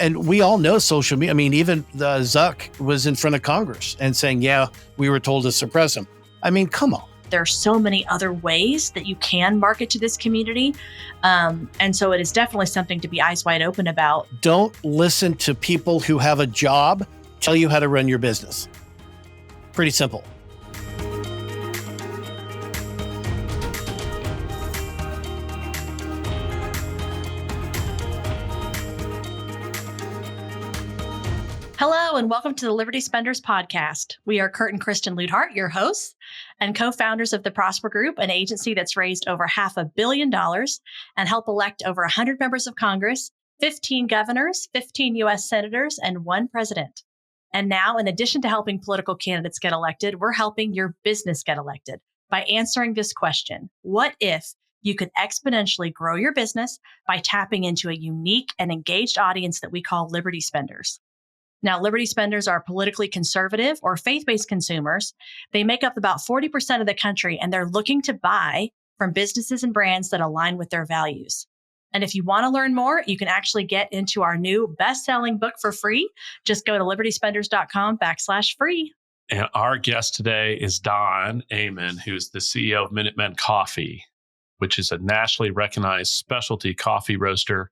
And we all know social media. I mean, even the Zuck was in front of Congress and saying, yeah, we were told to suppress him. I mean, come on. There are so many other ways that you can market to this community. And so it is definitely something to be eyes wide open about. Don't listen to people who have a job tell you how to run your business. Pretty simple. Hello, and welcome to the Liberty Spenders podcast. We are Kurt and Kristen Luidhardt, your hosts and co-founders of the Prosper Group, an agency that's raised over $500 million and helped elect over 100 members of Congress, 15 governors, 15 U.S. senators, and 1 president. And now, in addition to helping political candidates get elected, we're helping your business get elected by answering this question: what if you could exponentially grow your business by tapping into a unique and engaged audience that we call Liberty Spenders? Now, Liberty Spenders are politically conservative or faith-based consumers. They make up about 40% of the country, and they're looking to buy from businesses and brands that align with their values. And if you want to learn more, you can actually get into our new best-selling book for free. Just go to libertyspenders.com/free. And our guest today is Don Aman, who's the CEO of Minutemen Coffee, which is a nationally recognized specialty coffee roaster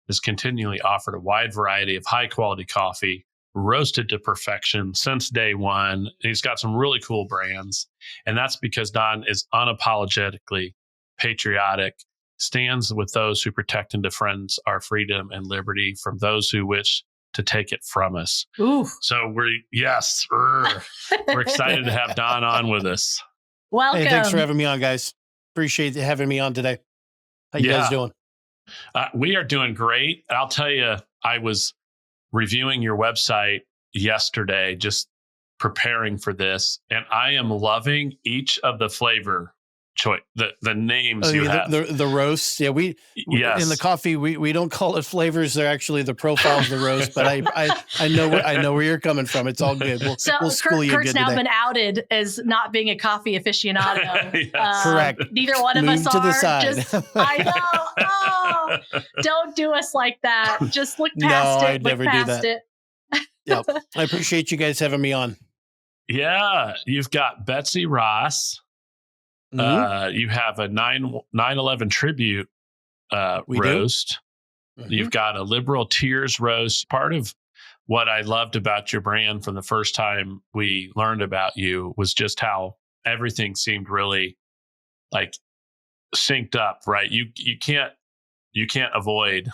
that's continually offered a wide variety of high-quality coffee, roasted to perfection since day one. He's got some really cool brands. And that's because Don is unapologetically patriotic, stands with those who protect and defend our freedom and liberty from those who wish to take it from us. Ooh. So we're excited to have Don on with us. Welcome. Hey, thanks for having me on, guys. Appreciate you having me on today. How you guys doing? We are doing great. I'll tell you, I was reviewing your website yesterday, just preparing for this, and I am loving each of the flavor choice, the names you have. The roasts. Yeah, yes. In the coffee, we don't call it flavors. They're actually the profile of the roast, but I know where you're coming from. It's all good. We'll school you Kurt's good now today. been outed as not being a coffee aficionado. Yes. Correct. Neither one of Move us to are. the side. I know. Oh, don't do us like that. Just look past No, it. I'd Look never do past that. it. Yeah, I appreciate you guys having me on. Yeah, you've got Betsy Ross. Mm-hmm. You have a 9/11 tribute roast. Mm-hmm. You've got a liberal tears roast. Part of what I loved about your brand from the first time we learned about you was just how everything seemed really like synced up, right? You can't avoid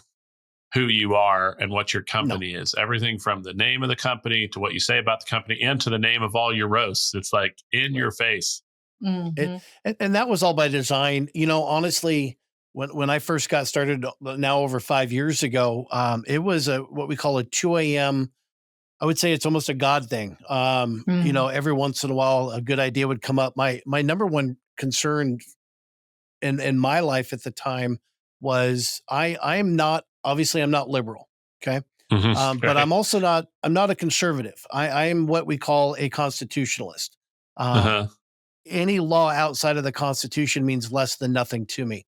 who you are and what your company is. Everything from the name of the company to what you say about the company and to the name of all your roasts. It's like in your face. Mm-hmm. And that was all by design. You know, honestly, when I first got started now over 5 years ago, it was what we call a 2 a.m. I would say it's almost a God thing. You know, every once in a while, a good idea would come up. My number one concern in my life at the time was I'm not liberal. Okay. Mm-hmm. But I'm also not a conservative. I am what we call a constitutionalist. Any law outside of the Constitution means less than nothing to me.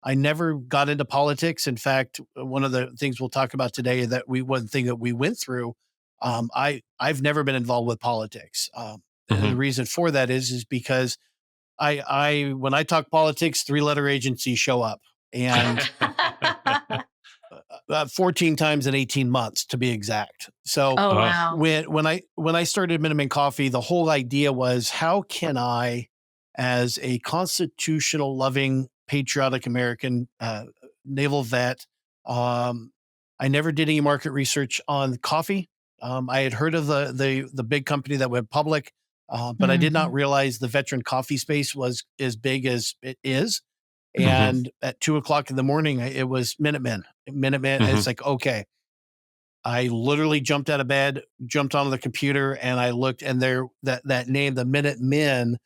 I never got into politics. In fact, one of the things we'll talk about today one thing that we went through, I've never been involved with politics. And the reason for that is because I when I talk politics, 3-letter agencies show up, and 14 times in 18 months to be exact. So wow. when I started Minutemen Coffee, the whole idea was, how can I, as a constitutional loving, patriotic American, naval vet, I never did any market research on coffee. I had heard of the big company that went public, but I did not realize the veteran coffee space was as big as it is. And at 2:00 in the morning, it was Minutemen. It's like, okay. I literally jumped out of bed, jumped onto the computer, and I looked, and there that name, the Minutemen,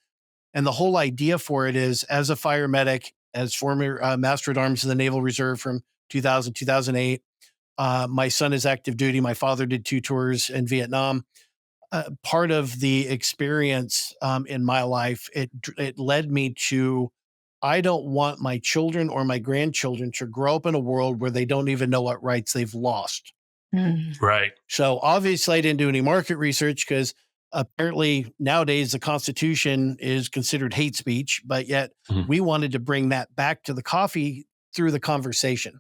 and the whole idea for it is, as a fire medic, as former Master at Arms of the Naval Reserve from 2000, 2008, my son is active duty. My father did 2 tours in Vietnam. Part of the experience in my life, it led me to, I don't want my children or my grandchildren to grow up in a world where they don't even know what rights they've lost. Right. So obviously I didn't do any market research because apparently nowadays the Constitution is considered hate speech, but yet Mhm. we wanted to bring that back to the coffee through the conversation.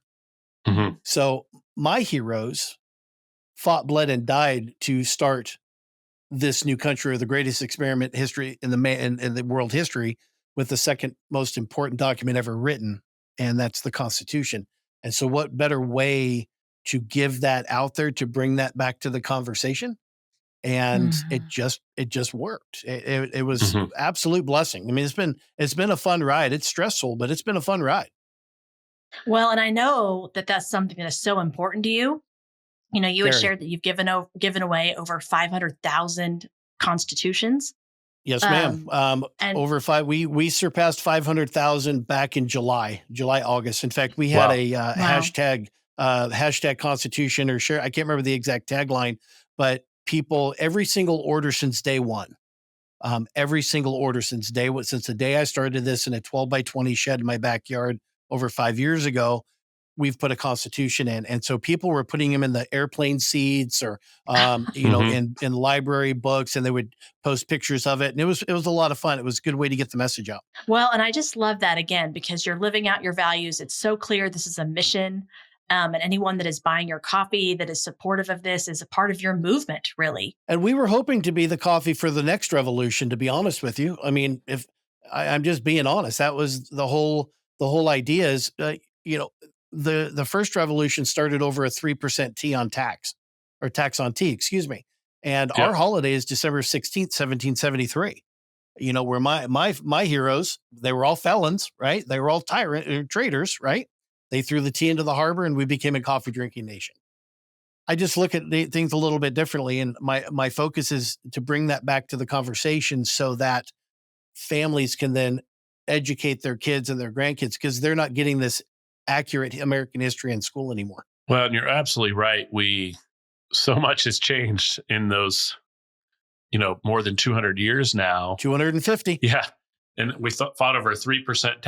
Mhm. So my heroes fought, bled, and died to start this new country, or the greatest experiment history in the world history, with the second most important document ever written, and that's the Constitution. And so, what better way to give that out there to bring that back to the conversation? And Mhm. it just worked. It was Mhm. absolute blessing. I mean, it's been a fun ride. It's stressful, but it's been a fun ride. Well, and I know that that's something that is so important to you. You know, you had Very. shared that you've given away over 500,000 constitutions. Yes, ma'am. Um, and Over five, we surpassed 500,000 back in August. In fact, we had Wow. a wow. hashtag Constitution or share. I can't remember the exact tagline, but people, every single order since day one, every single order since the day I started this in a 12 by 20 shed in my backyard over 5 years ago, we've put a constitution in. And so people were putting them in the airplane seats or, Mhm. in library books, and they would post pictures of it. And it was a lot of fun. It was a good way to get the message out. Well, and I just love that again because you're living out your values. It's so clear this is a mission. And anyone that is buying your coffee that is supportive of this is a part of your movement, really. And we were hoping to be the coffee for the next revolution, to be honest with you. I mean, if I'm just being honest, that was the whole idea is, the first revolution started over a 3% T on tax, or tax on tea, excuse me. And our Yep. holiday is December 16th, 1773. Where my heroes, they were all felons, right? They were all traders, right? They threw the tea into the harbor and we became a coffee drinking nation. I just look at things a little bit differently, and my focus is to bring that back to the conversation so that families can then educate their kids and their grandkids, because they're not getting this accurate American history in school anymore. Well, and you're absolutely right. So much has changed in those, more than 200 years now. 250. Yeah. And we fought over a 3%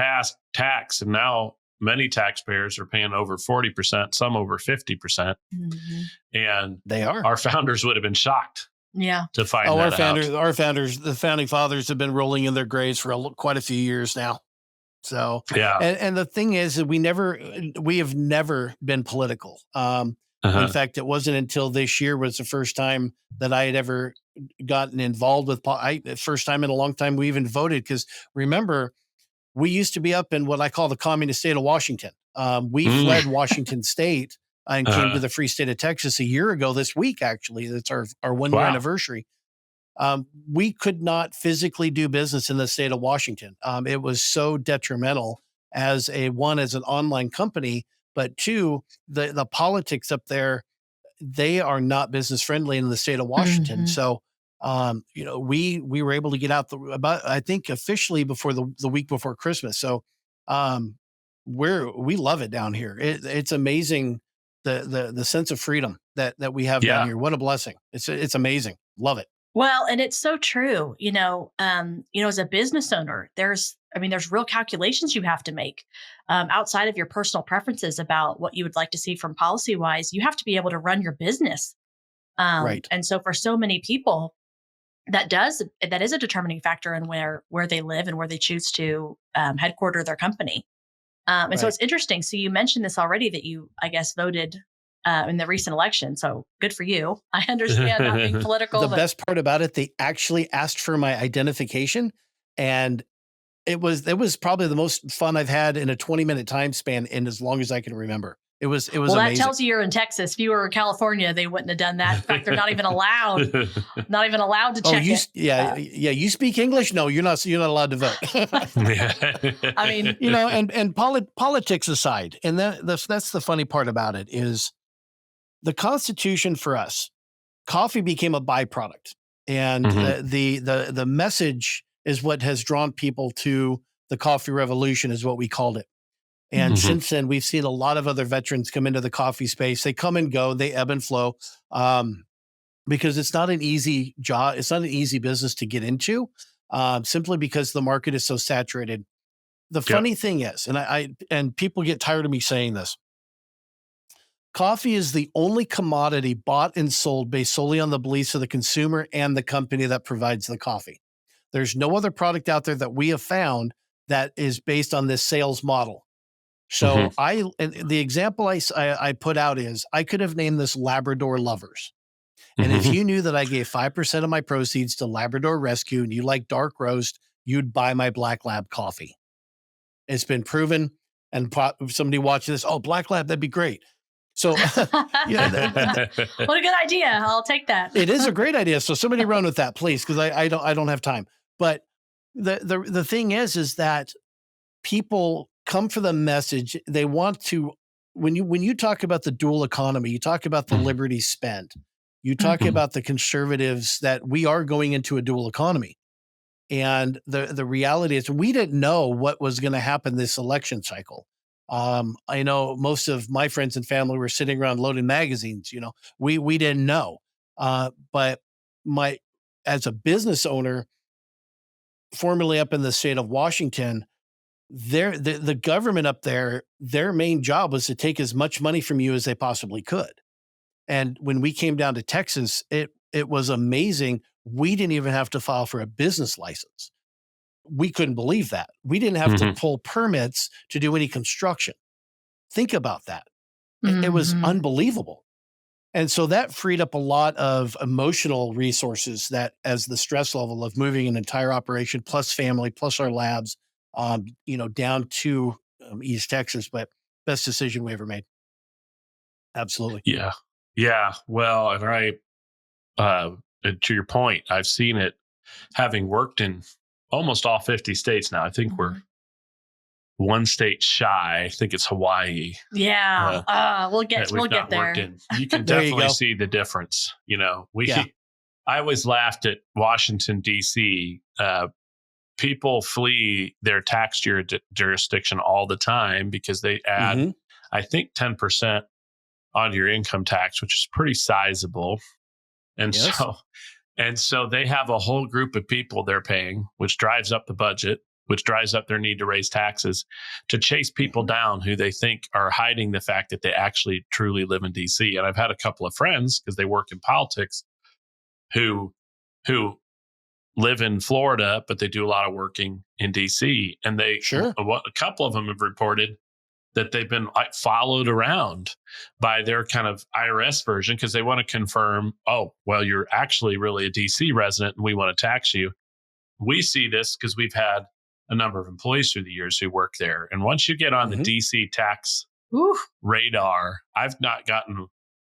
tax. And now many taxpayers are paying over 40%, some over 50%. Mhm. And They are. our founders would have been shocked Yeah. to find Oh, that out. the founding fathers have been rolling in their graves for quite a few years now. So, Yeah. and the thing is that we have never been political. In Uh-huh. fact, it wasn't until this year was the first time that I had ever gotten involved with, first time in a long time we even voted. Because remember, we used to be up in what I call the communist state of Washington. We Mm. fled Washington state and came to Uh, the free state of Texas a year ago this week, actually. That's our 1 year wow. anniversary. We could not physically do business in the state of Washington. It was so detrimental as as an online company, but two, the politics up there, they are not business friendly in the state of Washington. Mhm. So, we were able to get out about, I think, officially before the week before Christmas. So, um, we love it down here. It's amazing, the sense of freedom that we have down Yeah. here. What a blessing! It's amazing. Love it. Well, and it's so true. As a business owner, there's real calculations you have to make outside of your personal preferences about what you would like to see from policy wise. You have to be able to run your business. Right. And so for so many people, that is a determining factor in where they live and where they choose to headquarter their company. And so Right. it's interesting. So you mentioned this already that you, I guess, voted in the recent election. So good for you. I understand not being political, The but best part about it, they actually asked for my identification, and it was probably the most fun I've had in a 20-minute time span in as long as I can remember. It was well, that amazing. tells you you're in Texas. If you were in California, they wouldn't have done that. In fact, they're not even allowed to Oh, check it. yeah, you speak English? No, you're not allowed to vote. I mean, And politics aside, and that's the funny part about it is the Constitution for us, coffee became a byproduct, and Mhm. the message is what has drawn people to the coffee revolution, is what we called it. And Mhm. since then, we've seen a lot of other veterans come into the coffee space. They come and go, they ebb and flow, because it's not an easy job. It's not an easy business to get into, simply because the market is so saturated. The Yep. funny thing is, and people get tired of me saying this, Coffee is the only commodity bought and sold based solely on the beliefs of the consumer and the company that provides the coffee. There's no other product out there that we have found that is based on this sales model. So and the example I put out is I could have named this Labrador Lovers. And if you knew that I gave 5% of my proceeds to Labrador Rescue and you like dark roast, you'd buy my Black Lab coffee. It's been proven. And if somebody watching this, oh, Black Lab, that'd be great. So, what a good idea. I'll take that. It is a great idea. So somebody run with that, please, because I don't have time. But the thing is that people come for the message. They want to, when you talk about the dual economy, you talk about the liberty spent, you talk about the conservatives, that we are going into a dual economy. And the reality is we didn't know what was going to happen this election cycle. I know most of my friends and family were sitting around loading magazines. We didn't know. But as a business owner, formerly up in the state of Washington, the government up there, their main job was to take as much money from you as they possibly could. And when we came down to Texas, it was amazing. We didn't even have to file for a business license. We couldn't believe that. We didn't have to pull permits to do any construction. Think about that. It was unbelievable. And so that freed up a lot of emotional resources that, as the stress level of moving an entire operation plus family, plus our labs, down to East Texas, but best decision we ever made. Absolutely. Yeah. Yeah. Well, and to your point, I've seen it having worked in almost all 50 states now. I think we're one state shy. I think it's Hawaii. Yeah. We'll get there. You can definitely see the difference. I always laughed at Washington, D.C. People flee their tax jurisdiction all the time because they add, I think, 10% on your income tax, which is pretty sizable. And so they have a whole group of people they're paying, which drives up the budget, which drives up their need to raise taxes, to chase people down who they think are hiding the fact that they actually truly live in DC. And I've had a couple of friends, because they work in politics, who live in Florida, but they do a lot of working in DC. And a couple of them have reported that they've been followed around by their kind of IRS version, because they want to confirm, oh, well, you're actually really a DC resident and we want to tax you. We see this because we've had a number of employees through the years who work there. And once you get on the DC tax radar, I've not gotten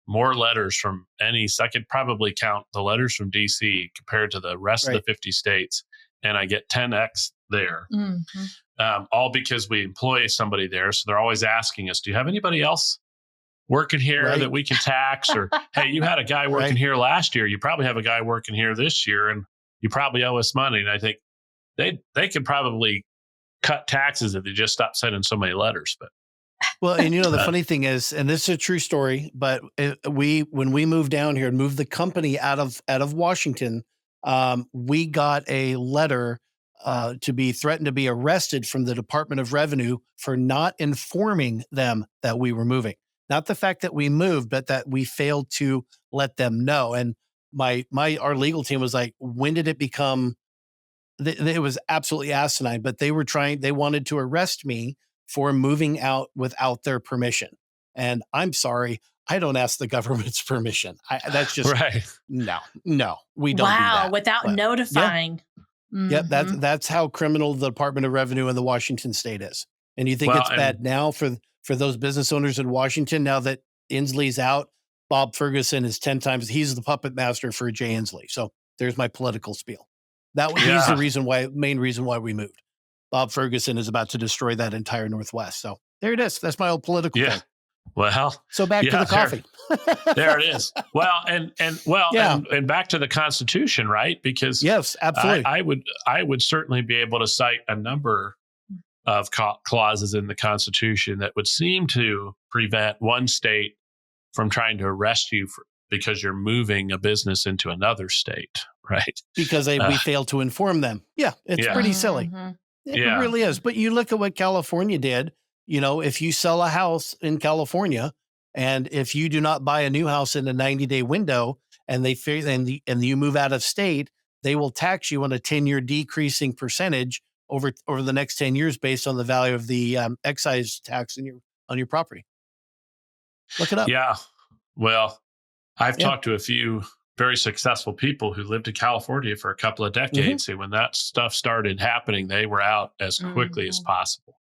more letters from so I could probably count the letters from DC compared to the rest of the 50 states. And I get 10x there. All because we employ somebody there. So they're always asking us, do you have anybody else working here that we can tax? Or, hey, you had a guy working here last year. You probably have a guy working here this year, and you probably owe us money. And I think they could probably cut taxes if they just stopped sending so many letters. But well, and the funny thing is, and this is a true story, but when we moved down here and moved the company out of Washington, we got a letter to be threatened to be arrested from the Department of Revenue for not informing them that we were moving. Not the fact that we moved, but that we failed to let them know. And our legal team was like, when did it become? It was absolutely asinine. But they wanted to arrest me for moving out without their permission. And I'm sorry, I don't ask the government's permission. That's just no, we don't. Wow, do that. Without notifying. Yep, that's how criminal the Department of Revenue in the Washington state is. And you think it's bad now for those business owners in Washington, now that Inslee's out? Bob Ferguson is 10 times, he's the puppet master for Jay Inslee. So there's my political spiel. He's the main reason why we moved. Bob Ferguson is about to destroy that entire Northwest. So there it is. That's my old political thing. Well, so back to the coffee. There it is. Well, and back to the Constitution, right? Because yes, absolutely. I would certainly be able to cite a number of clauses in the Constitution that would seem to prevent one state from trying to arrest you because you're moving a business into another state, right? Because we failed to inform them. Yeah, it's pretty silly. It really is. But you look at what California did. If you sell a house in California, And if you do not buy a new house in a 90-day window and and you move out of state, they will tax you on a 10-year decreasing percentage over the next 10 years based on the value of the excise tax on your property. Look it up. Yeah. Well, I've Yeah. talked to a few very successful people who lived in California for a couple of decades. And when that stuff started happening, they were out as quickly as possible.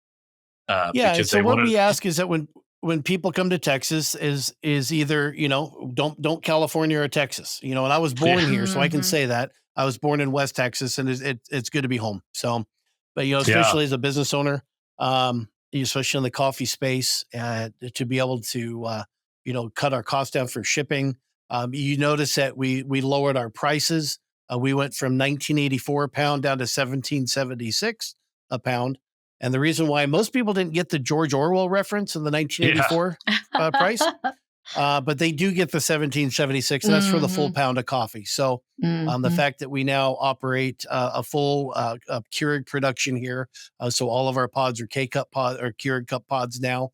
Yeah. Because So they what wanted, we ask is that when people come to Texas is either, don't California or Texas, and I was born here, so I can say that I was born in West Texas, and it's good to be home. So, but yeah, especially as a business owner, especially in the coffee space, to be able to, cut our costs down for shipping. You notice that we lowered our prices. We went from 1984 a pound down to 1776 a pound. And the reason why most people didn't get the George Orwell reference in the yeah, 1984 price, but they do get the 1776, and that's for the full pound of coffee. So the fact that we now operate a full Keurig production here, so all of our pods are K-cup pod or Keurig cup pods now,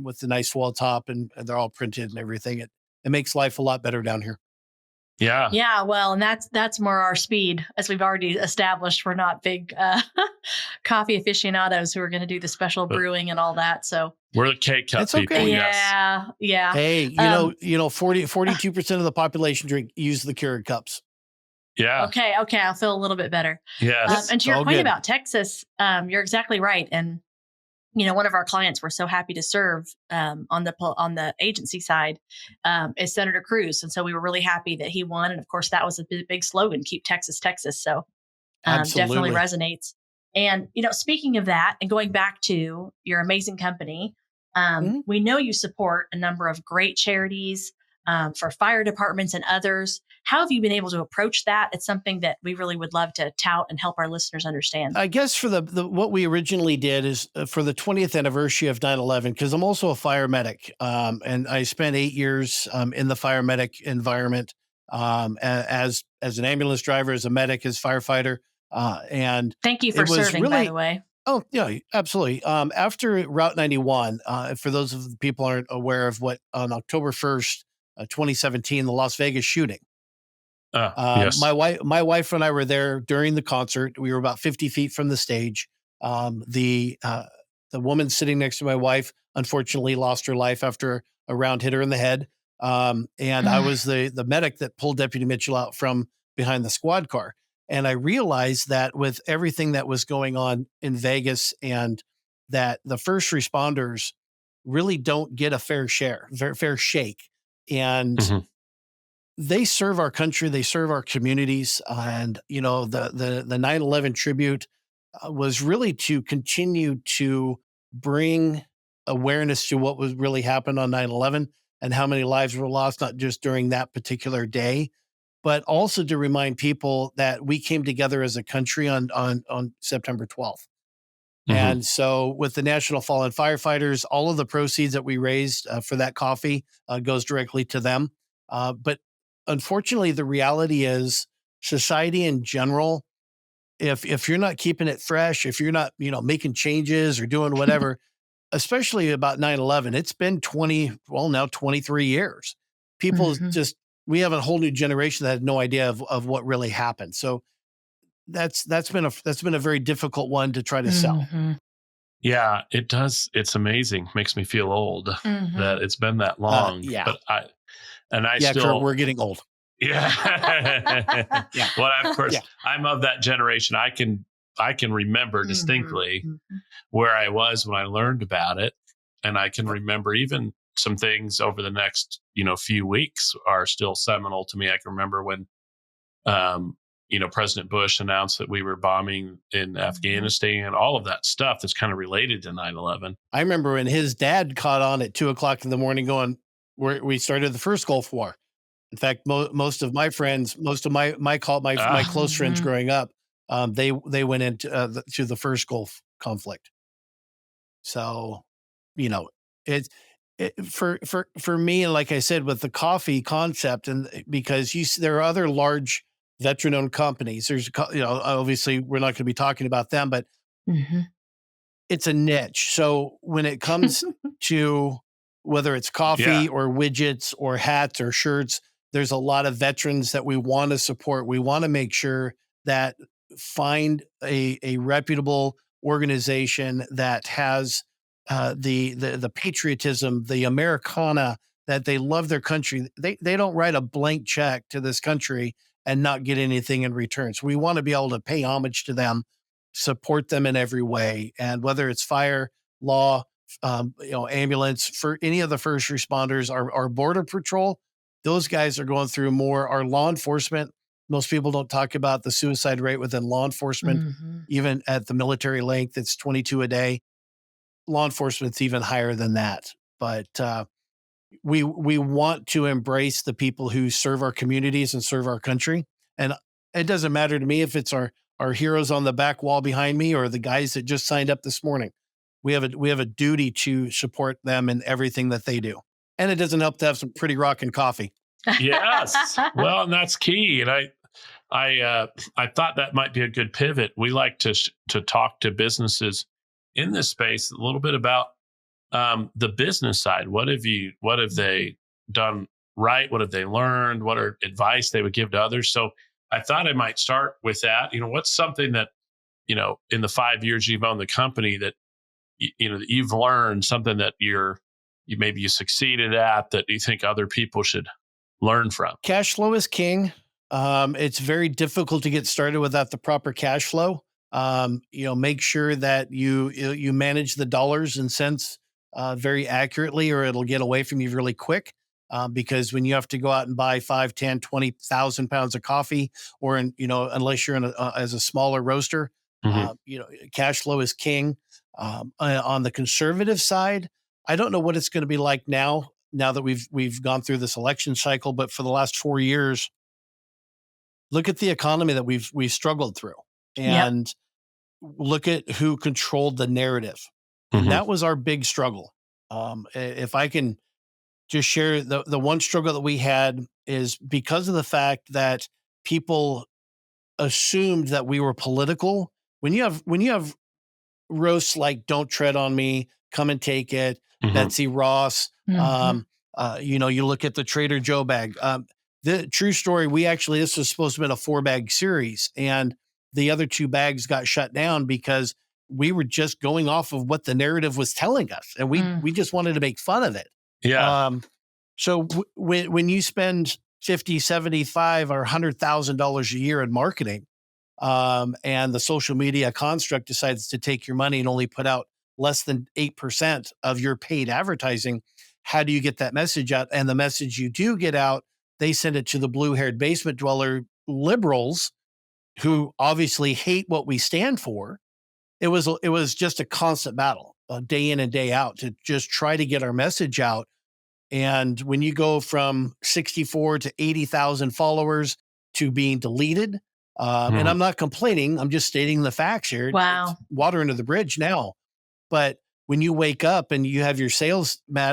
with the nice wall top, and they're all printed and everything. It makes life a lot better down here. yeah. Yeah, well, and that's more our speed, as we've already established. We're not big coffee aficionados who are going to do the special brewing and all that. So We're the K-cup It's okay. people. Yes. yeah. Hey, 42% of the population use the Keurig cups. Yeah. Okay, I'll feel a little bit better. Yes. And to your all point good. about Texas, you're exactly right. And one of our clients we're so happy to serve on the agency side is Senator Cruz, and so we were really happy that he won. And of course, that was a big slogan: "Keep Texas, Texas." So definitely Absolutely. resonates. And speaking of that, and going back to your amazing company, we know you support a number of great charities for fire departments and others. How have you been able to approach that? It's something that we really would love to tout and help our listeners understand. I guess for the what we originally did is for the 20th anniversary of 9/11, because I'm also a fire medic, and I spent 8 years in the fire medic environment, as an ambulance driver, as a medic, as firefighter, and Thank you for it was serving, by the really. way. Oh, yeah, absolutely. After Route 91, for those of the people who aren't aware of what on October 1st, 2017, the Las Vegas shooting. Yes. My wife and I were there during the concert. We were about 50 feet from the stage. The woman sitting next to my wife unfortunately lost her life after a round hit her in the head. And I was the medic that pulled Deputy Mitchell out from behind the squad car. And I realized that with everything that was going on in Vegas, and that the first responders really don't get a fair shake. And Mhm. they serve our country, they serve our communities, and the 9/11 tribute was really to continue to bring awareness to what was really happened on 9/11 and how many lives were lost, not just during that particular day, but also to remind people that we came together as a country on September 12th. Mhm. And so with the National Fallen Firefighters, all of the proceeds that we raised for that coffee goes directly to them. But unfortunately, the reality is society in general, if you're not keeping it fresh, if you're not, making changes or doing whatever, especially about 9/11, it's been 23 years. People just, we have a whole new generation that had no idea of what really happened. So that's been a very difficult one to try to sell. Yeah, it does. It's amazing. Makes me feel old that it's been that long. Yeah. But I Yeah, Kurt, still, we're getting old. yeah. Yeah. Well, of course, Yeah. I'm of that generation. I can remember distinctly where I was when I learned about it, and I can remember even some things over the next few weeks are still seminal to me. I can remember when President Bush announced that we were bombing in Afghanistan, all of that stuff that's kind of related to 9/11. I remember when his dad caught on at 2:00 in the morning going, we started the first Gulf War. In fact, most of my friends, most of my close friends growing up, they went into to the first Gulf conflict. So, it's for me, and like I said, with the coffee concept, and because there are other large veteran-owned companies. There's obviously we're not going to be talking about them, but it's a niche. So when it comes to whether it's Yeah. coffee or widgets or hats or shirts. There's a lot of veterans that we want to support. We want to make sure that find a reputable organization that has the patriotism, the Americana, that they love their country. They don't write a blank check to this country and not get anything in return. So we want to be able to pay homage to them, support them in every way, and whether it's fire, law, ambulance, for any of the first responders, our border patrol, those guys are going through more. Our law enforcement, most people don't talk about the suicide rate within law enforcement, Mhm. even at the military length, it's 22 a day. Law enforcement's even higher than that. But we want to embrace the people who serve our communities and serve our country. And it doesn't matter to me if it's our heroes on the back wall behind me or the guys that just signed up this morning. We have a duty to support them in everything that they do. And it doesn't help to have some pretty rockin' coffee. Yes. Well, and that's key. And I thought that might be a good pivot. We like to talk to businesses in this space a little bit about the business side. What have they done right? What have they learned? What are advice they would give to others? So I thought I might start with that. What's something that, in the 5 years you've owned the company that, that you've learned, something that maybe you succeeded at that you think other people should learn from? Cash flow is king. It's very difficult to get started without the proper cash flow. Make sure that you manage the dollars and cents very accurately, or it'll get away from you really quick. Because when you have to go out and buy 5, 10, 20,000 pounds of coffee, or unless you're as a smaller roaster, Mhm. cash flow is king. On the conservative side, I don't know what it's going to be like now that we've gone through this election cycle, but for the last 4 years, look at the economy that we've struggled through, Yep. and look at who controlled the narrative. And Mhm. that was our big struggle. If I can just share the one struggle that we had is because of the fact that people assumed that we were political. When you have roasts like "Don't Tread on Me," "Come and Take It," Mhm. Betsy Ross. Mhm. You look at the Trader Joe bag. The true story, this was supposed to have been a 4-bag series, and the other 2 bags got shut down because we were just going off of what the narrative was telling us, and Mm. we just wanted to make fun of it. Yeah. So when you spend 50, 75, or $100,000 a year in marketing, and the social media construct decides to take your money and only put out less than 8% of your paid advertising, how do you get that message out? And the message you do get out, they send it to the blue-haired basement dweller liberals who obviously hate what we stand for. It was just a constant battle, day in and day out, to just try to get our message out. And when you go from 64 to 80,000 followers to being deleted, and Mhm. I'm not complaining, I'm just stating the facts here. It's Wow. water under the bridge now. But when you wake up and you have your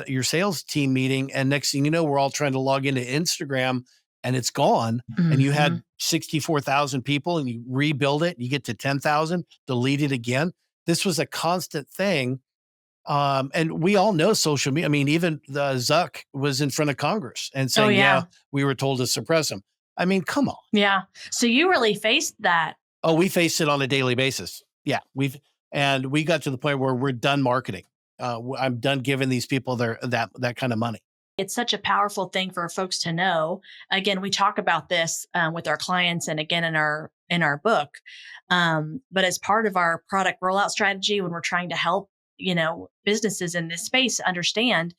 your sales team meeting, and next thing you know, we're all trying to log into Instagram and it's gone, and you Mhm. had 64,000 people and you rebuild it, you get to 10,000, delete it again. This was a constant thing. And we all know social media. I mean, even the Zuck was in front of Congress and Oh, saying, yeah, yeah. we were told to suppress him. I mean, come on. Yeah. So you really faced that. Oh, we face it on a daily basis. Yeah. And we got to the point where we're done marketing. I'm done giving these people that kind of money. It's such a powerful thing for folks to know. Again, we talk about this with our clients, and again in our book. But as part of our product rollout strategy, when we're trying to help businesses in this space understand,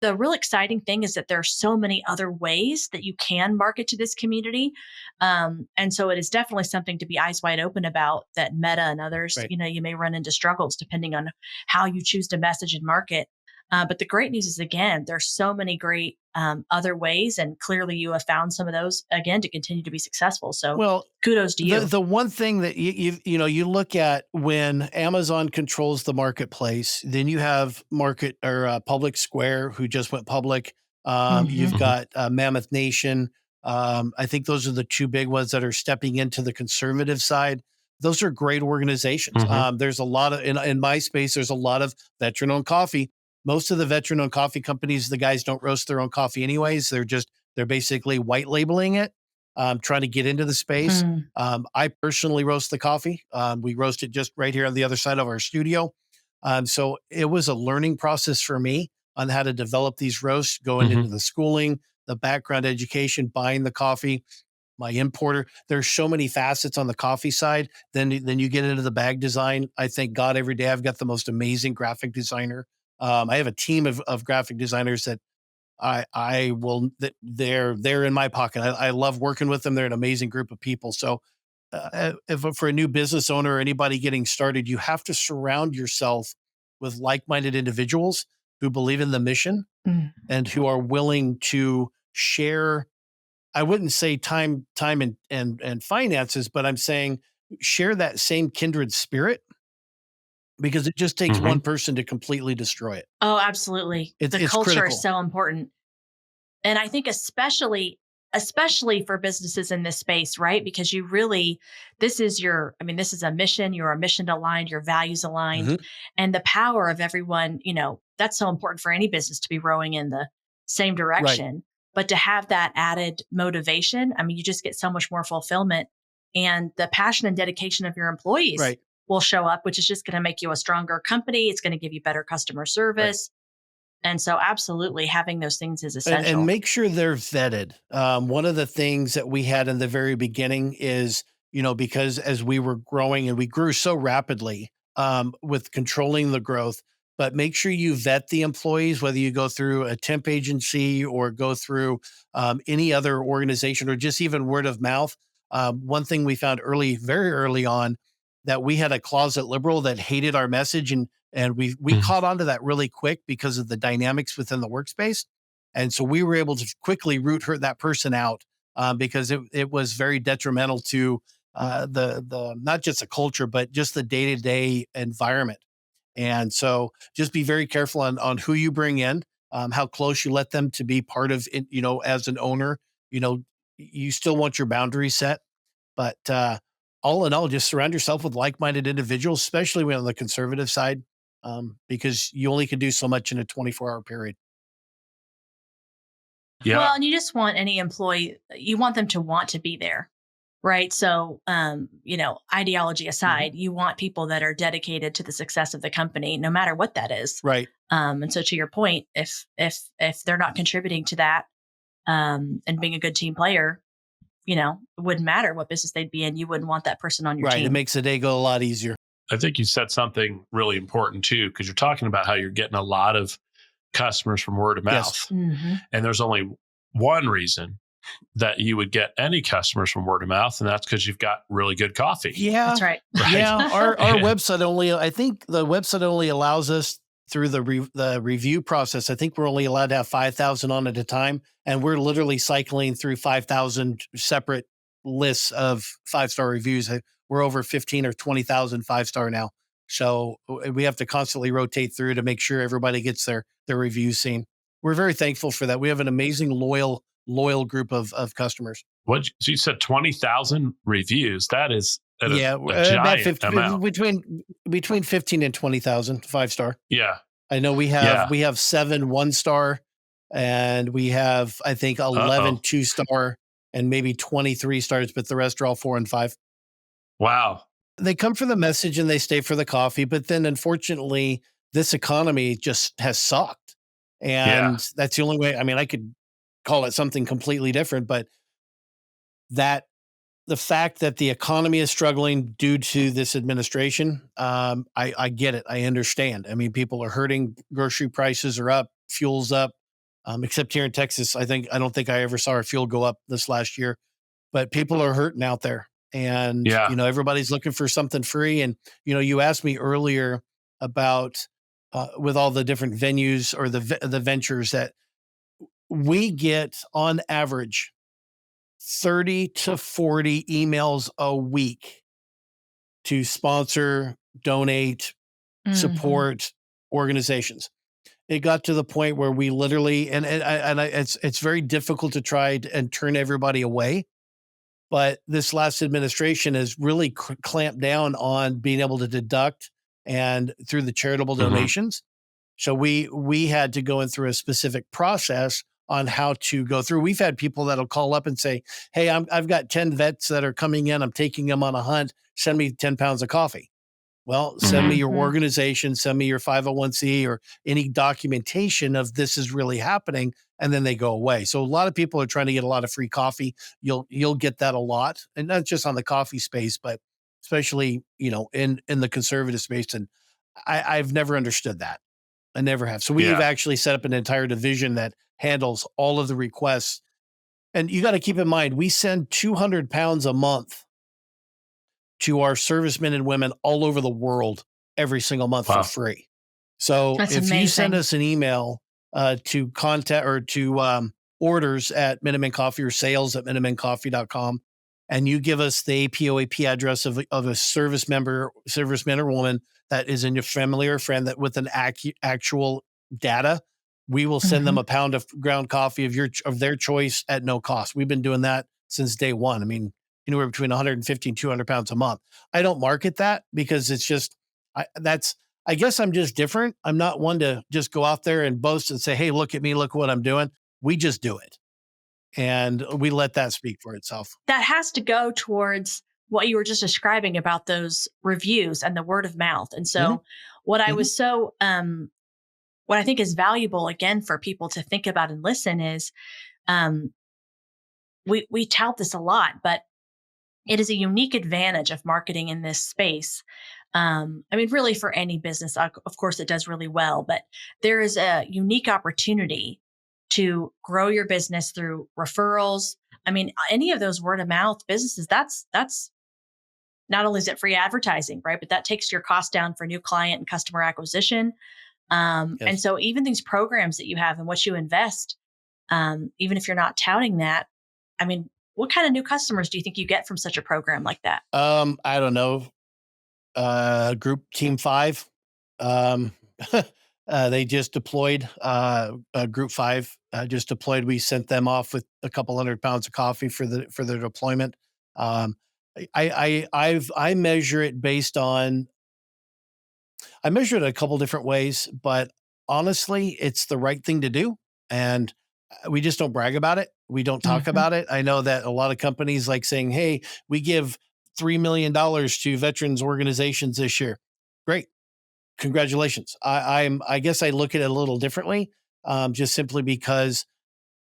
the real exciting thing is that there are so many other ways that you can market to this community. And so it is definitely something to be eyes wide open about, that Meta and others, Right. you may run into struggles depending on how you choose to message and market. But the great news is, again, there's so many great other ways, and clearly you have found some of those again to continue to be successful. So Well, kudos to you. the one thing that you look at when Amazon controls the marketplace, then you have market or Public Square, who just went public. You've Mhm. Mhm. got Mammoth Nation. I think those are the 2 big ones that are stepping into the conservative side. Those are great organizations. Mhm. There's a lot of in my space. There's a lot of veteran-owned coffee. most of the veteran-owned coffee companies, the guys don't roast their own coffee anyways. They're basically white labeling it, trying to get into the space. Mm. I personally roast the coffee. We roast it just right here on the other side of our studio. So it was a learning process for me on how to develop these roasts, going into the schooling, the background education, buying the coffee, my importer. There's so many facets on the coffee side. Then you get into the bag design. I thank God every day I've got the most amazing graphic designer. I have a team of graphic designers that I will, they're in my pocket. I love working with them. They're an amazing group of people. So if for a new business owner or anybody getting started, you have to surround yourself with like-minded individuals who believe in the mission Mm. and who are willing to share. I wouldn't say time and finances, but I'm saying share that same kindred spirit, because it just takes one person to completely destroy it. Oh, absolutely. The It's culture critical. is so important. And I think especially for businesses in this space, right? Because this is a mission, you're a mission aligned, your values aligned, Mhm. and the power of everyone, that's so important for any business to be rowing in the same direction. But to have that added motivation, you just get so much more fulfillment, and the passion and dedication of your employees Right. will show up, which is just going to make you a stronger company. It's going to give you better customer service. And so absolutely having those things is essential. And make sure they're vetted. One of the things that we had in the very beginning is, because as we were growing and we grew so rapidly, with controlling the growth, but make sure you vet the employees, whether you go through a temp agency or go through any other organization or just even word of mouth. One thing we found very early on, that we had a closet liberal that hated our message, and we caught on to that really quick because of the dynamics within the workspace. And so we were able to quickly root that person out, because it was very detrimental to the not just the culture, but just the day-to-day environment. And so just be very careful on who you bring in, how close you let them to be part of it. As an owner, you still want your boundaries set, but all in all, just surround yourself with like-minded individuals, especially when on the conservative side, because you only can do so much in a 24-hour period. Yeah. Well, and you just want any employee, you want them to want to be there. Right. So, ideology aside, you want people that are dedicated to the success of the company, no matter what that is. Right. And so to your point, if they're not contributing to that, and being a good team player, it wouldn't matter what business they'd be in. You wouldn't want that person on your Right. team. It makes the day go a lot easier. I think you said something really important too, because you're talking about how you're getting a lot of customers from word of mouth. Yes. Mhm. And there's only one reason that you would get any customers from word of mouth, and that's because you've got really good coffee. Yeah. That's right. Yeah. Our website I think the website only allows us through the review process. I think we're only allowed to have 5,000 on at a time. And we're literally cycling through 5,000 separate lists of 5-star reviews. We're over 15 or 20,000 5-star now. So we have to constantly rotate through to make sure everybody gets their reviews seen. We're very thankful for that. We have an amazing, loyal group of customers. So you said 20,000 reviews. That is a about giant 50, amount. between 15 and 20,000 5-star. Yeah. I know we have 7 1-star, and we have, I think, 11 2-star and maybe 23 stars, but the rest are all 4 and 5. Wow. They come for the message and they stay for the coffee, but then unfortunately, this economy just has sucked. And that's the only way. I could call it something completely different, but the fact that the economy is struggling due to this administration, I get it. I understand. People are hurting. Grocery prices are up. Fuel's up. Except here in Texas, I don't think I ever saw our fuel go up this last year. But people are hurting out there, and everybody's looking for something free. And you asked me earlier about with all the different venues or the ventures that we get on average 30 to 40 emails a week to sponsor, donate, support organizations. It got to the point where we literally, it's very difficult to try and turn everybody away. But this last administration has really clamped down on being able to deduct and through the charitable donations. So we had to go in through a specific process on how to go through. We've had people that'll call up and say, "Hey, I've got 10 vets that are coming in. I'm taking them on a hunt. Send me 10 pounds of coffee." Well, send me your organization, send me your 501c or any documentation of this is really happening, and then they go away. So a lot of people are trying to get a lot of free coffee. You'll get that a lot, and not just on the coffee space, but especially in the conservative space. And I've never understood that. I never have. So we've Yeah. actually set up an entire division that handles all of the requests. And you got to keep in mind, we send 200 pounds a month to our servicemen and women all over the world every single month for Wow. free. So That's if you send amazing. us an email to contact or to orders at Minutemen Coffee or sales@minutemencoffee.com, and you give us the APOAP address of a serviceman or woman that is in your family or friend that with an actual data, we will send them a pound of ground coffee of their choice at no cost. We've been doing that since day one. I mean, anywhere between 150 and 200 pounds a month. I don't market that because it's just, I guess I'm just different. I'm not one to just go out there and boast and say, "Hey, look at me, look what I'm doing." We just do it. And we let that speak for itself. That has to go towards what you were just describing about those reviews and the word of mouth. And Mhm. so what I Mhm. was so what I think is valuable again for people to think about and listen is um we tout this a lot, but it is a unique advantage of marketing in this space. I mean, really for any business, of course, it does really well, but there is a unique opportunity to grow your business through referrals. I mean, any of those word of mouth businesses, that's not only is it free advertising, right? But that takes your cost down for new client and customer acquisition. And Yes. so even these programs that you have and what you invest, even if you're not touting that, I mean, what kind of new customers do you think you get from such a program like that? I don't know. Group Team 5. Um, they just deployed. Group 5 just deployed. We sent them off with a couple hundred pounds of coffee for their deployment. Um, I measure it based on. I measure it a couple different ways, but honestly, it's the right thing to do, and we just don't brag about it. We don't talk Mhm. about it. I know that a lot of companies like saying, "Hey, we give $3 million to veterans organizations this year." Great. Congratulations. I guess I look at it a little differently, just simply because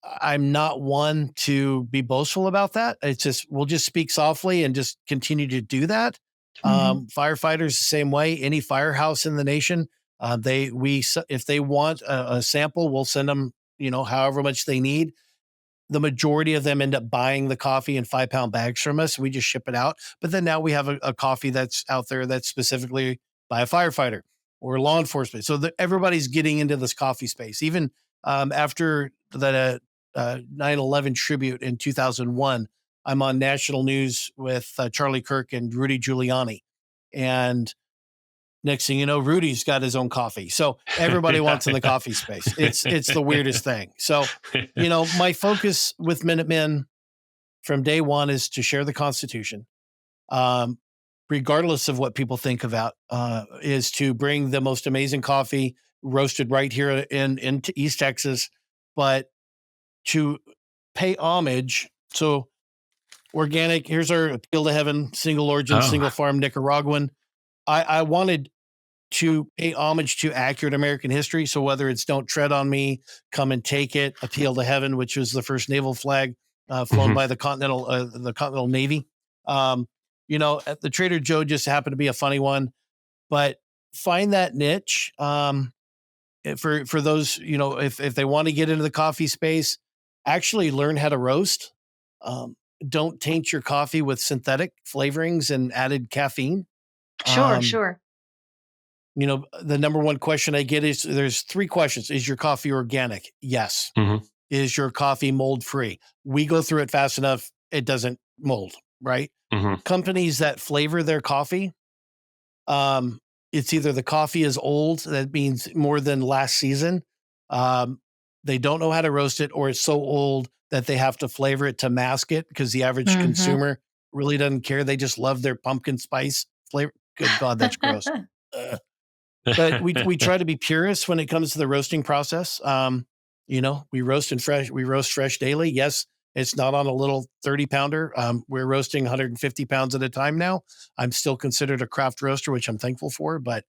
I'm not one to be boastful about that. It's just we'll just speak softly and just continue to do that. Mhm. Firefighters the same way. Any firehouse in the nation, if they want a sample, we'll send them. However much they need. The majority of them end up buying the coffee in 5-pound bags from us. We just ship it out. But then now we have a coffee that's out there that's specifically by a firefighter or law enforcement. So everybody's getting into this coffee space. Even after the 9/11 tribute in 2001, I'm on national news with Charlie Kirk and Rudy Giuliani. And next thing you know, Rudy's got his own coffee. So everybody Yeah, wants in the coffee space. It's the weirdest thing. So, yeah. my focus with Minutemen from day one is to share the Constitution, um, regardless of what people think about, is to bring the most amazing coffee roasted right here in East Texas, but to pay homage. So organic. Here's our appeal to heaven, single origin, Oh, single farm Nicaraguan. I wanted to pay homage to accurate American history. So whether it's "Don't Tread on Me," "Come and Take It," "Appeal to Heaven," which was the first naval flag flown mhm. by the Continental Navy. At the Trader Joe just happened to be a funny one, but find that niche for those, if they want to get into the coffee space, actually learn how to roast. Um, don't taint your coffee with synthetic flavorings and added caffeine. Sure, Um, sure. the number one question I get is there's three questions. Is your coffee organic? Yes. Mhm. Is your coffee mold free? We go through it fast enough. It doesn't mold, right? Mhm. Companies that flavor their coffee, um, it's either the coffee is old, that means more than last season. Um, they don't know how to roast it, or it's so old that they have to flavor it to mask it because the average Mhm. consumer really doesn't care. They just love their pumpkin spice flavor. Good God, that's gross. Ugh. But we try to be purists when it comes to the roasting process. We roast fresh daily. Yes, it's not on a little 30 pounder. We're roasting 150 pounds at a time now. I'm still considered a craft roaster, which I'm thankful for. But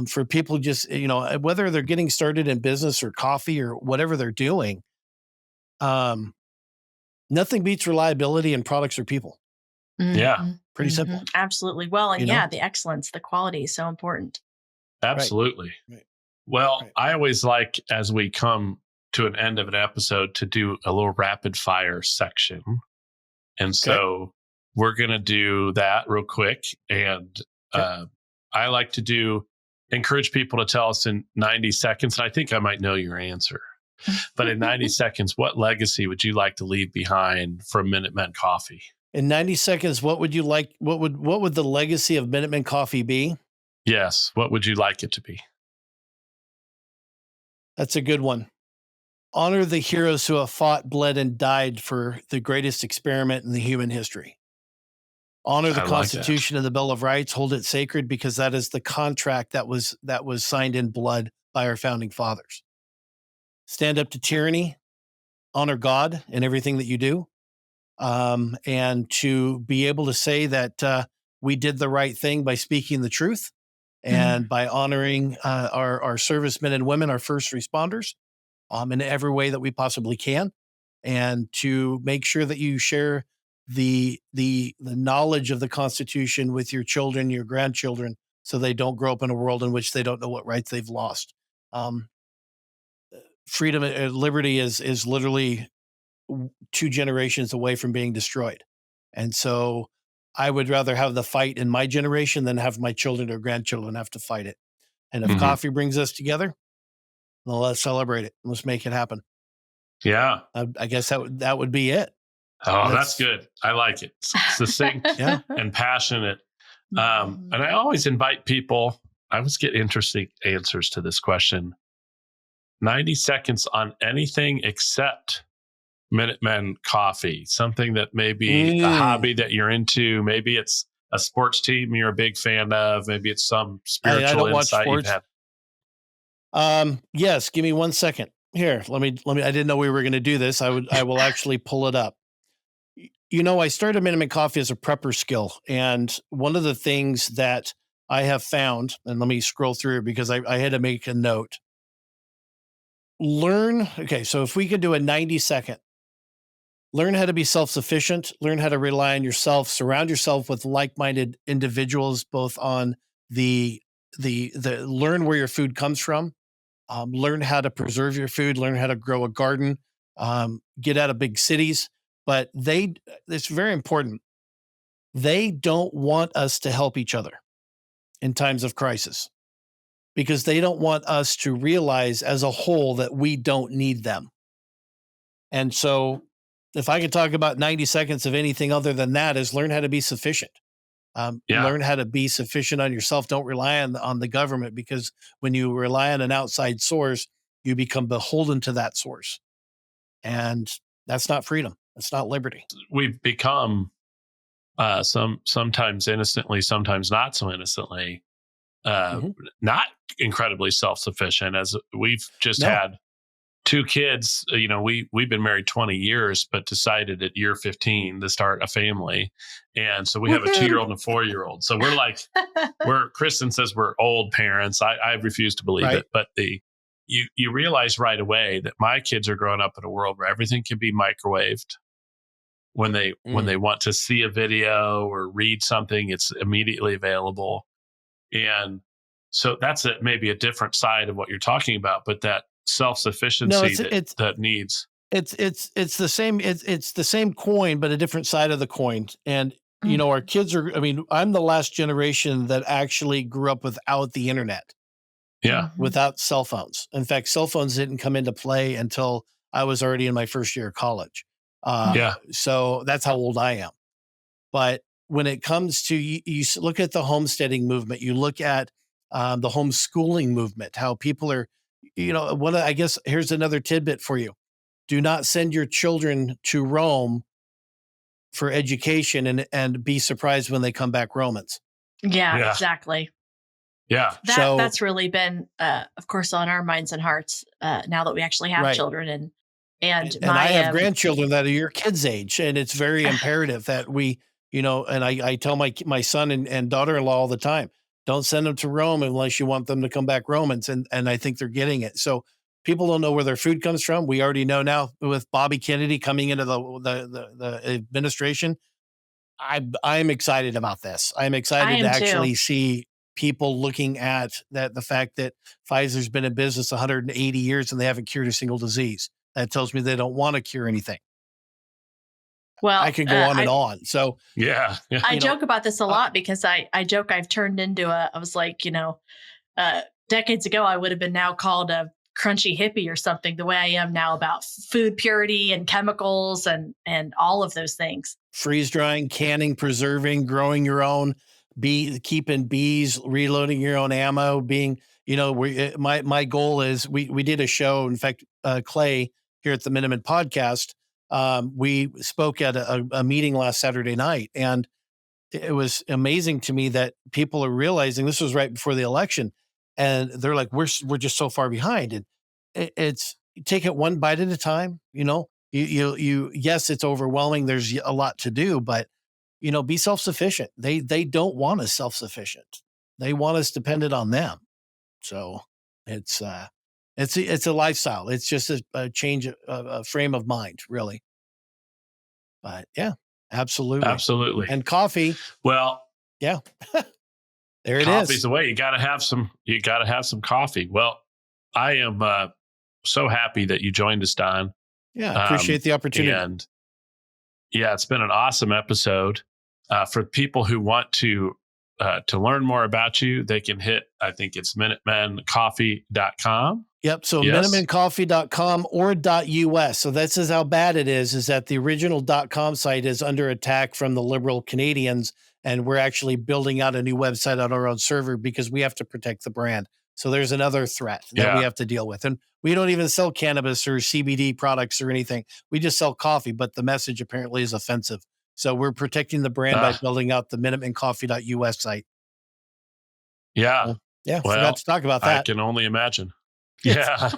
for people just, whether they're getting started in business or coffee or whatever they're doing, nothing beats reliability in products or people. Yeah. Pretty simple. Absolutely. Well, and the excellence, the quality is so important. Absolutely. Right. Well, I always like, as we come to an end of an episode, to do a little rapid fire section. And so we're going to do that real quick. And I like to encourage people to tell us in 90 seconds. And I think I might know your answer. But in 90 seconds, what legacy would you like to leave behind from Minutemen Coffee? In 90 seconds, what would you like? What would the legacy of Minutemen Coffee be? Yes. What would you like it to be? That's a good one. Honor the heroes who have fought, bled, and died for the greatest experiment in the human history. Honor the Constitution and the Bill of Rights. Hold it sacred because that is the contract that was signed in blood by our founding fathers. Stand up to tyranny. Honor God in everything that you do. And to be able to say that we did the right thing by speaking the truth and by honoring our servicemen and women, our first responders, in every way that we possibly can, and to make sure that you share the knowledge of the Constitution with your children, your grandchildren, so they don't grow up in a world in which they don't know what rights they've lost. Freedom and liberty is literally 2 generations away from being destroyed. And so I would rather have the fight in my generation than have my children or grandchildren have to fight it. And if coffee brings us together, well, let's celebrate it. Let's make it happen. Yeah. I guess that would be it. Oh, that's good. I like it. Succinct and passionate. And I always invite people, I always get interesting answers to this question. 90 seconds on anything except Minutemen Coffee, something that may be a hobby that you're into. Maybe it's a sports team you're a big fan of. Maybe it's some spiritual insight you've had. Yes, give me 1 second. Here, let me. I didn't know we were going to do this. I will actually pull it up. I started Minutemen Coffee as a prepper skill, and one of the things that I have found, and let me scroll through because I had to make a note. So if we could do a 90 second. Learn how to be self-sufficient, learn how to rely on yourself, surround yourself with like-minded individuals, both on the learn where your food comes from, learn how to preserve your food, learn how to grow a garden, get out of big cities. But it's very important. They don't want us to help each other in times of crisis because they don't want us to realize as a whole that we don't need them. And so if I could talk about 90 seconds of anything other than that is learn how to be sufficient. Learn how to be sufficient on yourself. Don't rely on the government, because when you rely on an outside source, you become beholden to that source. And that's not freedom. That's not liberty. We've become sometimes innocently, sometimes not so innocently, not incredibly self-sufficient, as we've just had 2 kids. We've been married 20 years, but decided at year 15 to start a family. And so we have a 2-year-old and a 4-year-old. So we're like, Kristen says we're old parents. I refuse to believe it. But you realize right away that my kids are growing up in a world where everything can be microwaved. When they want to see a video or read something, it's immediately available. And so that's maybe a different side of what you're talking about, but that self-sufficiency that needs. It's the same. It's the same coin, but a different side of the coin. And, our kids I'm the last generation that actually grew up without the internet. Yeah. Without cell phones. In fact, cell phones didn't come into play until I was already in my first year of college. So that's how old I am. But when it comes to, you look at the homesteading movement, you look at the homeschooling movement, how people are, I guess here's another tidbit for you. Do not send your children to Rome for education and be surprised when they come back Romans. Yeah, exactly. Yeah. That's really been, of course, on our minds and hearts now that we actually have Right. children. And And I have grandchildren that are your kids' age, and it's very imperative that we, and I tell my son and daughter-in-law all the time, don't send them to Rome unless you want them to come back Romans. And I think they're getting it. So people don't know where their food comes from. We already know now with Bobby Kennedy coming into the administration. I'm excited about this. I'm I excited to am actually too. see people looking at the fact that Pfizer's been in business 180 years and they haven't cured a single disease. That tells me they don't want to cure anything. Well, I can go on and on. So Yeah. I joke about this a lot because I joke I've turned into I was like, decades ago, I would have been now called a crunchy hippie or something, the way I am now about food purity and chemicals and all of those things. freeze drying, canning, preserving, growing your own keeping bees, reloading your own ammo, my goal is we did a show. In fact, Clay here at the Minutemen podcast, we spoke at a meeting last Saturday night, and it was amazing to me that people are realizing this was right before the election, and they're like, we're just so far behind. And it's take it one bite at a time. Yes, it's overwhelming. There's a lot to do, but be self-sufficient. They don't want us self-sufficient. They want us dependent on them. So it's a lifestyle. It's just a change of a frame of mind, really. But yeah, absolutely. Absolutely. And coffee. Well, yeah, there it coffee's is. the way. You got to have some coffee. Well, I am so happy that you joined us, Don. Yeah, I appreciate the opportunity. And yeah, it's been an awesome episode. For people who want to learn more about you, they can hit, I think it's minutemencoffee.com. Yep. So Yes. minutemencoffee.com or .us. So this is how bad it is that the original .com site is under attack from the liberal Canadians. And we're actually building out a new website on our own server because we have to protect the brand. So there's another threat that we have to deal with. And we don't even sell cannabis or CBD products or anything. We just sell coffee, but the message apparently is offensive. So we're protecting the brand by building out the minutemencoffee.us site. Yeah. Yeah. Well, forgot to talk about that. I can only imagine. Yeah.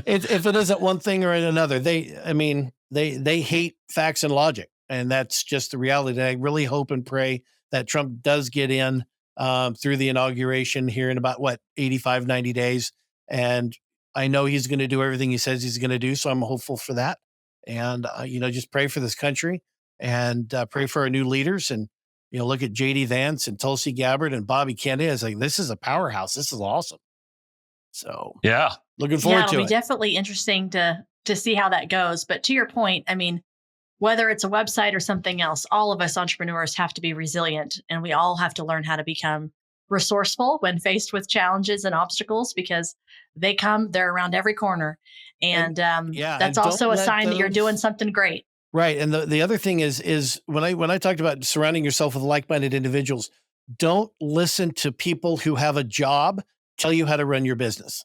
If it isn't one thing or another, they hate facts and logic. And that's just the reality. I really hope and pray that Trump does get in through the inauguration here in about 85, 90 days. And I know he's going to do everything he says he's going to do. So I'm hopeful for that. And, just pray for this country and pray for our new leaders. And, look at JD Vance and Tulsi Gabbard and Bobby Kennedy. It's like, this is a powerhouse. This is awesome. So yeah, looking forward to it. It'll be definitely interesting to see how that goes. But to your point, whether it's a website or something else, all of us entrepreneurs have to be resilient, and we all have to learn how to become resourceful when faced with challenges and obstacles, because they're around every corner. And that's also a sign that you're doing something great. Right. And the other thing is when I talked about surrounding yourself with like-minded individuals, don't listen to people who have a job tell you how to run your business.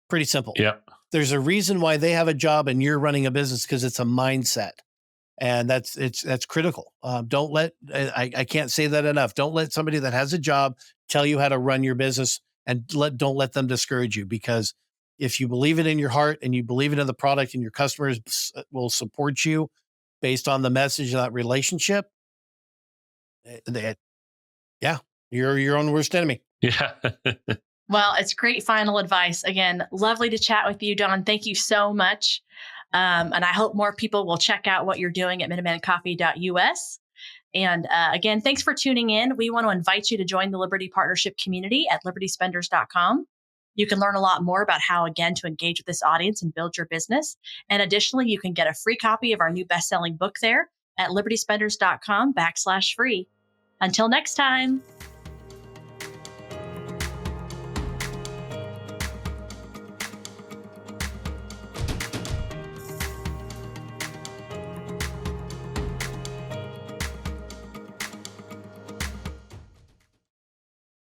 Pretty simple. Yeah. There's a reason why they have a job and you're running a business, because it's a mindset. And that's critical. Don't let, I can't say that enough. Don't let somebody that has a job tell you how to run your business, and don't let them discourage you, because if you believe it in your heart and you believe it in the product and your customers will support you based on the message of that relationship, you're your own worst enemy. Yeah. Well, it's great final advice. Again, lovely to chat with you, Don. Thank you so much. And I hope more people will check out what you're doing at minutemencoffee.us. And again, thanks for tuning in. We want to invite you to join the Liberty Partnership community at libertyspenders.com. You can learn a lot more about how, again, to engage with this audience and build your business. And additionally, you can get a free copy of our new best-selling book there at libertyspenders.com/free. Until next time.